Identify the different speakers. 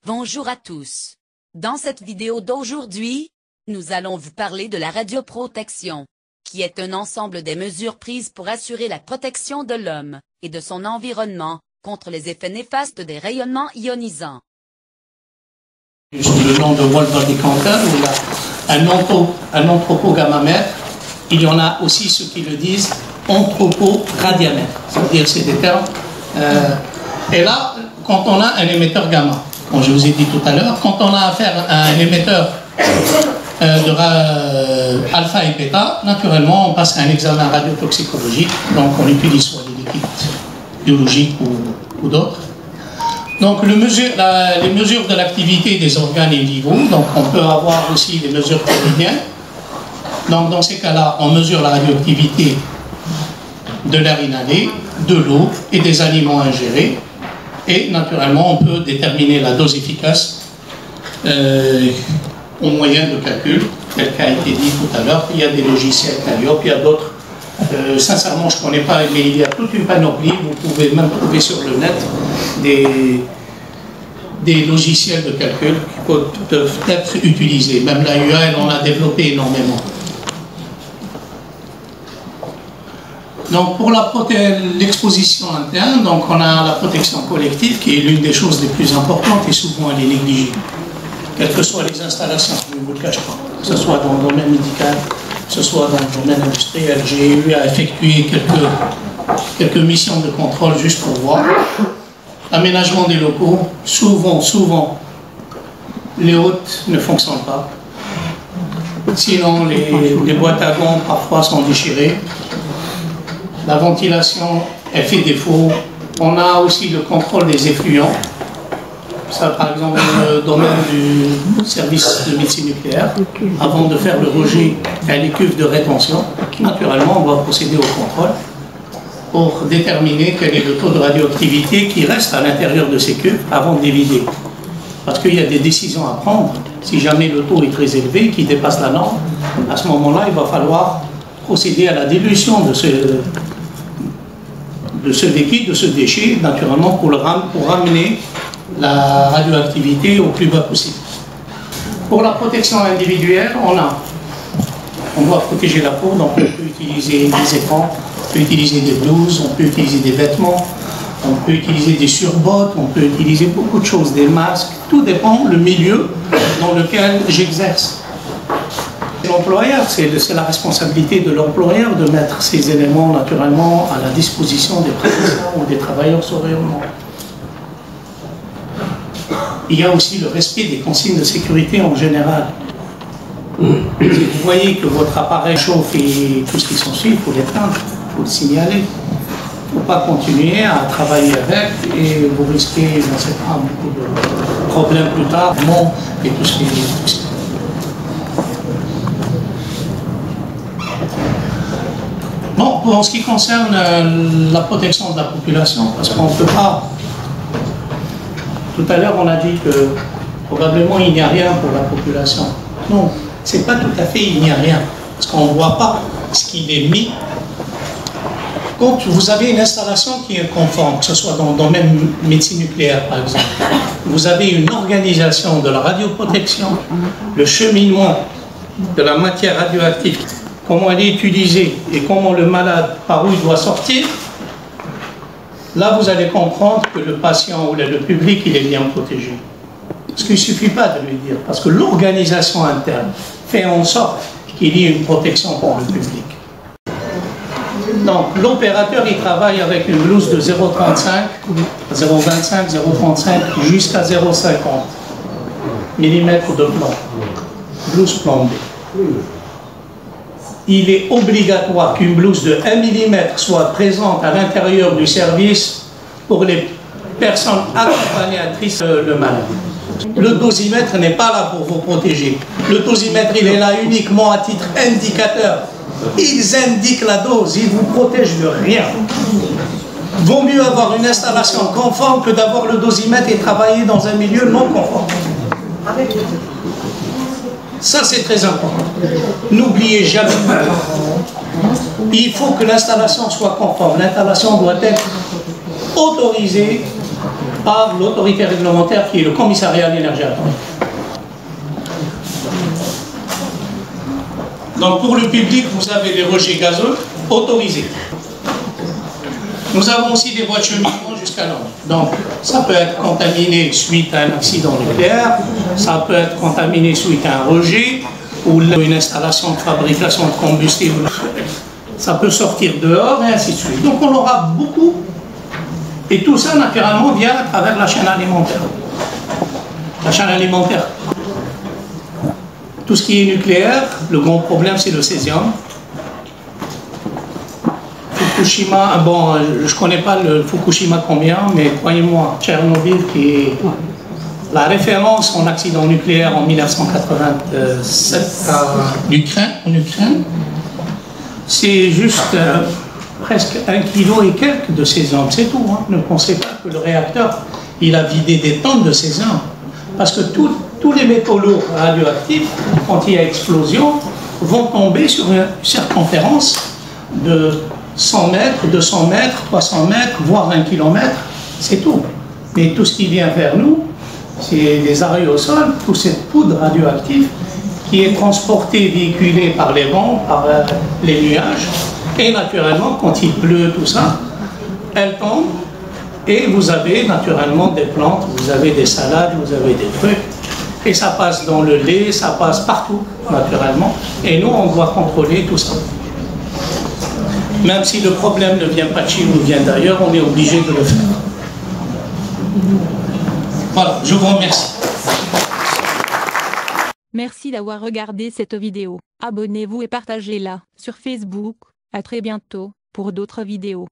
Speaker 1: Bonjour à tous. Dans cette vidéo d'aujourd'hui, nous allons vous parler de la radioprotection, qui est un ensemble des mesures prises pour assurer la protection de l'homme et de son environnement contre les effets néfastes des rayonnements ionisants.
Speaker 2: Sous le nom de Wolfgang Cantel, où il y a un anthropogammamètre, il y en a aussi ceux qui le disent anthroporadiamètre, c'est-à-dire c'est des termes. Et là, quand on a un émetteur gamma, comme je vous ai dit tout à l'heure, quand on a affaire à un émetteur de alpha et bêta, naturellement on passe à un examen radiotoxicologique, donc on utilise soit des liquides biologiques ou d'autres. Donc les mesures de l'activité des organes in vivo, donc on peut avoir aussi des mesures quotidiennes. Donc dans ces cas-là, on mesure la radioactivité de l'air inhalé, de l'eau et des aliments ingérés. Et naturellement, on peut déterminer la dose efficace au moyen de calcul, tel qu'a été dit tout à l'heure. Il y a des logiciels Calliope, il y a d'autres. Sincèrement, je ne connais pas, mais il y a toute une panoplie. Vous pouvez même trouver sur le net des logiciels de calcul qui peuvent être utilisés. Même la UA, on a développé énormément. Donc pour l'exposition interne, donc on a la protection collective qui est l'une des choses les plus importantes et souvent elle est négligée. Quelles que soient les installations, je ne vous le cache pas, que ce soit dans le domaine médical, que ce soit dans le domaine industriel. J'ai eu à effectuer quelques missions de contrôle juste pour voir. L'aménagement des locaux, souvent, les hôtes ne fonctionnent pas. Sinon, les boîtes à gants parfois sont déchirées. La ventilation, elle fait défaut. On a aussi le contrôle des effluents. Ça, par exemple, dans le domaine du service de médecine nucléaire, avant de faire le rejet à les cuves de rétention, naturellement, on doit procéder au contrôle pour déterminer quel est le taux de radioactivité qui reste à l'intérieur de ces cuves avant de les vider. Parce qu'il y a des décisions à prendre. Si jamais le taux est très élevé, qui dépasse la norme, à ce moment-là, il va falloir procéder à la dilution de ce liquide, de ce déchet, naturellement pour ramener la radioactivité au plus bas possible. Pour la protection individuelle, on doit protéger la peau, donc on peut utiliser des écrans, on peut utiliser des blouses, on peut utiliser des vêtements, on peut utiliser des surbottes, on peut utiliser beaucoup de choses, des masques, tout dépend du milieu dans lequel j'exerce. L'employeur, c'est la responsabilité de l'employeur de mettre ces éléments naturellement à la disposition des praticiens ou des travailleurs sur rayonnement. Il y a aussi le respect des consignes de sécurité en général. Si vous voyez que votre appareil chauffe et tout ce qui s'ensuit, il faut l'éteindre, il faut le signaler. Il ne faut pas continuer à travailler avec et vous risquez, on ne sait pas, beaucoup de problèmes plus tard, et tout ce qui est. Bon, en ce qui concerne la protection de la population, parce qu'on ne peut pas... Tout à l'heure, on a dit que probablement il n'y a rien pour la population. Non, ce n'est pas tout à fait il n'y a rien, parce qu'on ne voit pas ce qu'il est mis. Quand vous avez une installation qui est conforme, que ce soit dans le domaine médecine nucléaire par exemple, vous avez une organisation de la radioprotection, le cheminement de la matière radioactive, comment elle est utilisée et comment le malade, par où il doit sortir, là vous allez comprendre que le patient ou le public, il est bien protégé. Parce qu'il ne suffit pas de lui dire, parce que l'organisation interne fait en sorte qu'il y ait une protection pour le public. Donc l'opérateur, il travaille avec une blouse de 0,35, 0,25, 0,35 jusqu'à 0,50 mm de plomb. Blouse plombée. Il est obligatoire qu'une blouse de 1 mm soit présente à l'intérieur du service pour les personnes accompagnatrices de le malade. Le dosimètre n'est pas là pour vous protéger. Le dosimètre, il est là uniquement à titre indicateur. Ils indiquent la dose, ils vous protègent de rien. Vaut mieux avoir une installation conforme que d'avoir le dosimètre et travailler dans un milieu non conforme. Ça, c'est très important. N'oubliez jamais. Il faut que l'installation soit conforme. L'installation doit être autorisée par l'autorité réglementaire qui est le commissariat à l'énergie atomique. Donc pour le public, vous avez des rejets gazeux autorisés. Nous avons aussi des voies de cheminement jusqu'à Londres. Donc ça peut être contaminé suite à un accident nucléaire, ça peut être contaminé suite à un rejet ou une installation de fabrication de combustible. Ça peut sortir dehors et ainsi de suite. Donc on aura beaucoup. Et tout ça, naturellement, vient à travers la chaîne alimentaire. La chaîne alimentaire. Tout ce qui est nucléaire, le grand problème, c'est le césium. Fukushima, bon, je ne connais pas le Fukushima combien, mais croyez-moi, Tchernobyl, qui est la référence en accident nucléaire en 1987 en Ukraine, c'est juste presque 1 kilo et quelques de césium, c'est tout. Hein. Ne pensez pas que le réacteur, il a vidé des tonnes de césium. Parce que tous les métaux lourds radioactifs, quand il y a explosion, vont tomber sur une circonférence de 100 mètres, 200 mètres, 300 mètres, voire 1 kilomètre, c'est tout. Mais tout ce qui vient vers nous, c'est des aérosols, toute cette poudre radioactive qui est transportée, véhiculée par les vents, par les nuages. Et naturellement, quand il pleut, tout ça, elle tombe. Et vous avez naturellement des plantes, vous avez des salades, vous avez des trucs. Et ça passe dans le lait, ça passe partout, naturellement. Et nous, on doit contrôler tout ça. Même si le problème ne vient pas de Chine ou vient d'ailleurs, on est obligé de le faire. Voilà, je vous remercie.
Speaker 3: Merci d'avoir regardé cette vidéo. Abonnez-vous et partagez-la sur Facebook. À très bientôt pour d'autres vidéos.